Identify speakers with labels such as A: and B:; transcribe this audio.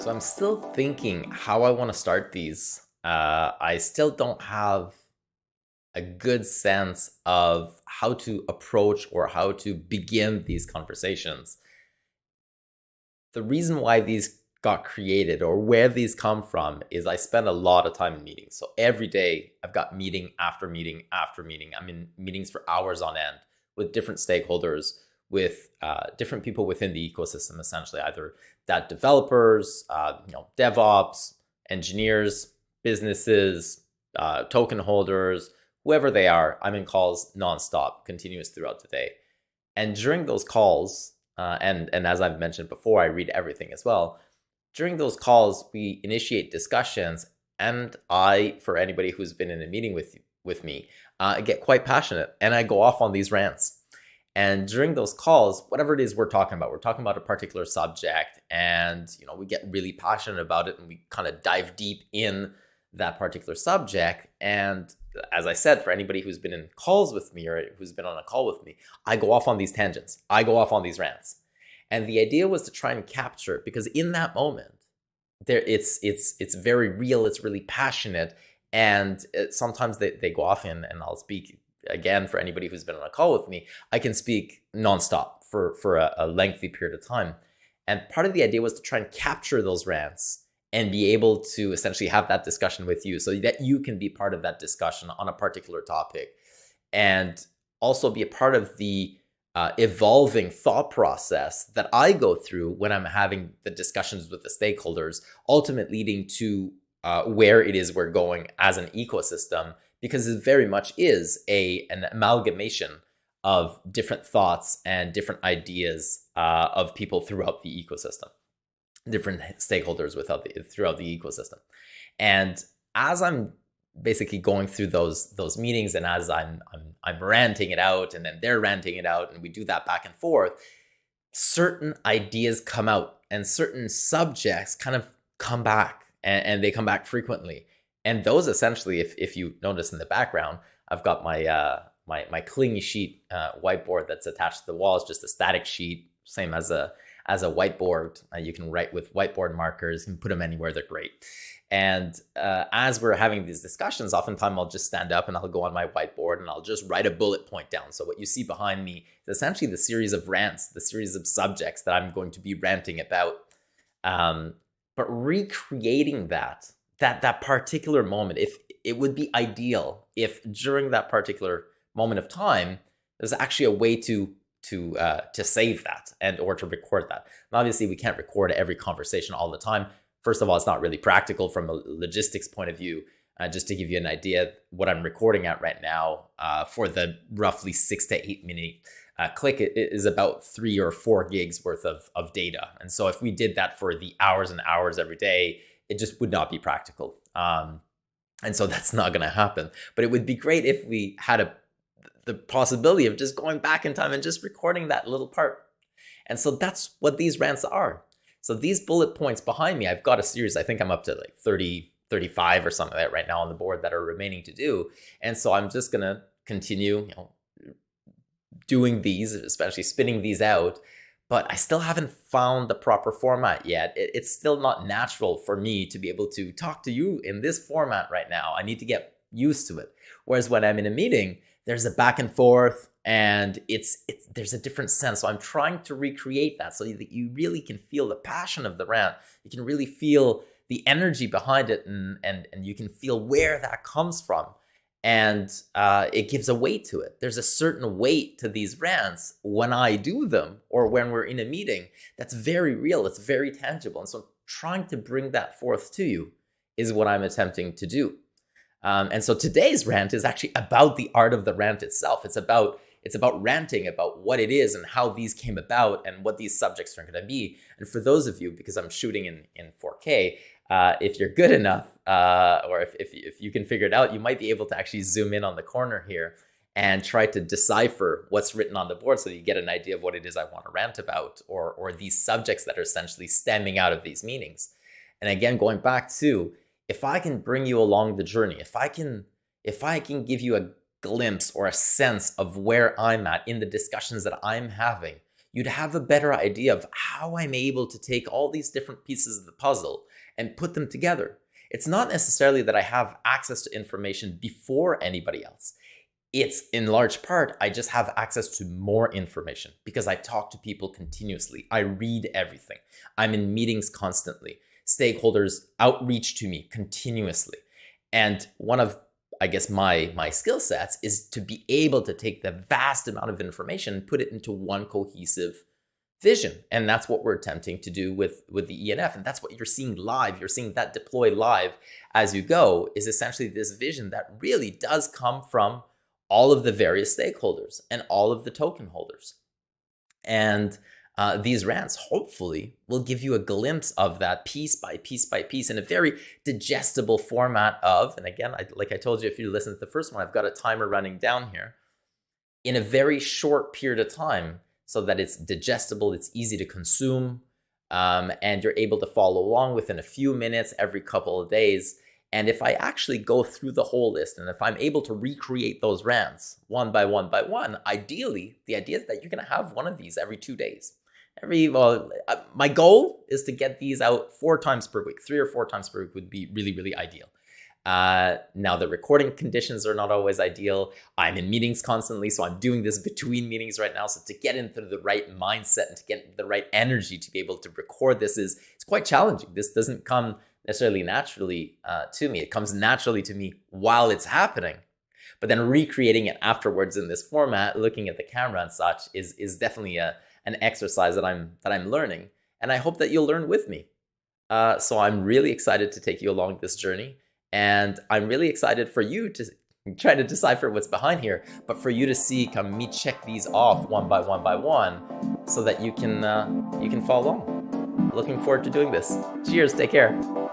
A: So I'm still thinking how I want to start these. I still don't have a good sense of how to approach or how to begin these conversations. The reason why these got created or where these come from is I spend a lot of time in meetings. So every day I've got meeting after meeting after meeting. I'm in meetings for hours on end with different stakeholders, with different people within the ecosystem, essentially, either that developers, DevOps, engineers, businesses, token holders, whoever they are. I'm in calls nonstop, continuous throughout the day. And during those calls, and as I've mentioned before, I read everything as well. During those calls, we initiate discussions, and for anybody who's been in a meeting with me, I get quite passionate, and I go off on these rants. And during those calls, whatever it is we're talking about a particular subject, and we get really passionate about it, and we kind of dive deep in that particular subject. And as I said, for anybody who's been in calls with me or who's been on a call with me, I go off on these tangents. I go off on these rants. And the idea was to try and capture it, because in that moment, it's very real, it's really passionate, and sometimes they go off and I'll speak again. For anybody who's been on a call with me, I can speak nonstop for a lengthy period of time. And part of the idea was to try and capture those rants and be able to essentially have that discussion with you so that you can be part of that discussion on a particular topic, and also be a part of the evolving thought process that I go through when I'm having the discussions with the stakeholders, ultimately leading to where it is we're going as an ecosystem, because it very much is an amalgamation of different thoughts and different ideas of people throughout the ecosystem, different stakeholders throughout the ecosystem. And as I'm basically going through those meetings, and as I'm ranting it out, and then they're ranting it out, and we do that back and forth, certain ideas come out and certain subjects kind of come back, and they come back frequently. And those essentially, if you notice in the background, I've got my clingy sheet whiteboard that's attached to the wall. It's just a static sheet, same as a whiteboard. You can write with whiteboard markers and put them anywhere. They're great. And as we're having these discussions, oftentimes I'll just stand up and I'll go on my whiteboard and I'll just write a bullet point down. So what you see behind me is essentially the series of rants, the series of subjects that I'm going to be ranting about. But recreating that particular moment, if it would be ideal if during that particular moment of time, there's actually a way to save that or to record that. And obviously, we can't record every conversation all the time. First of all, it's not really practical from a logistics point of view. Just to give you an idea, what I'm recording at right now for the roughly 6 to 8 minute click is about 3 or 4 gigs worth of data. And so if we did that for the hours and hours every day, it just would not be practical. And so that's not going to happen. But it would be great if we had the possibility of just going back in time and just recording that little part. And so that's what these rants are. So these bullet points behind me, I've got a series. I think I'm up to like 30, 35 or something like that right now on the board that are remaining to do. And so I'm just going to continue, doing these, especially spinning these out. But I still haven't found the proper format yet. It's still not natural for me to be able to talk to you in this format right now. I need to get used to it. Whereas when I'm in a meeting, there's a back and forth, and there's a different sense. So I'm trying to recreate that so that you really can feel the passion of the rant. You can really feel the energy behind it, and you can feel where that comes from. And it gives a weight to it. There's a certain weight to these rants when I do them or when we're in a meeting that's very real. It's very tangible. And so trying to bring that forth to you is what I'm attempting to do. And so today's rant is actually about the art of the rant itself. It's about ranting about what it is and how these came about and what these subjects are going to be. And for those of you, because I'm shooting in 4K, if you're good enough, or if you can figure it out, you might be able to actually zoom in on the corner here and try to decipher what's written on the board so that you get an idea of what it is I want to rant about, or these subjects that are essentially stemming out of these meetings. And again, going back to, if I can bring you along the journey, if I can give you a glimpse or a sense of where I'm at in the discussions that I'm having, you'd have a better idea of how I'm able to take all these different pieces of the puzzle and put them together. It's not necessarily that I have access to information before anybody else. It's in large part, I just have access to more information because I talk to people continuously. I read everything. I'm in meetings constantly. Stakeholders outreach to me continuously. And one of, I guess, my skill sets is to be able to take the vast amount of information and put it into one cohesive vision. And that's what we're attempting to do with the ENF. And that's what you're seeing live. You're seeing that deploy live as you go, is essentially this vision that really does come from all of the various stakeholders and all of the token holders. And these rants hopefully will give you a glimpse of that piece by piece by piece in a very digestible format of, and again, like I told you, if you listen to the first one, I've got a timer running down here, in a very short period of time so that it's digestible, it's easy to consume, and you're able to follow along within a few minutes every couple of days. And if I actually go through the whole list, and if I'm able to recreate those rants one by one by one, ideally, the idea is that you're going to have one of these every 2 days. My goal is to get these out 4 times per week. 3 or 4 times per week would be really, really ideal. Now, the recording conditions are not always ideal. I'm in meetings constantly, so I'm doing this between meetings right now. So to get into the right mindset and to get the right energy to be able to record this it's quite challenging. This doesn't come necessarily naturally to me. It comes naturally to me while it's happening. But then recreating it afterwards in this format, looking at the camera and such, is definitely an exercise that I'm learning. And I hope that you'll learn with me. So I'm really excited to take you along this journey. And I'm really excited for you to try to decipher what's behind here, but for you to see me check these off one by one so that you can follow along. Looking forward to doing this. Cheers, take care.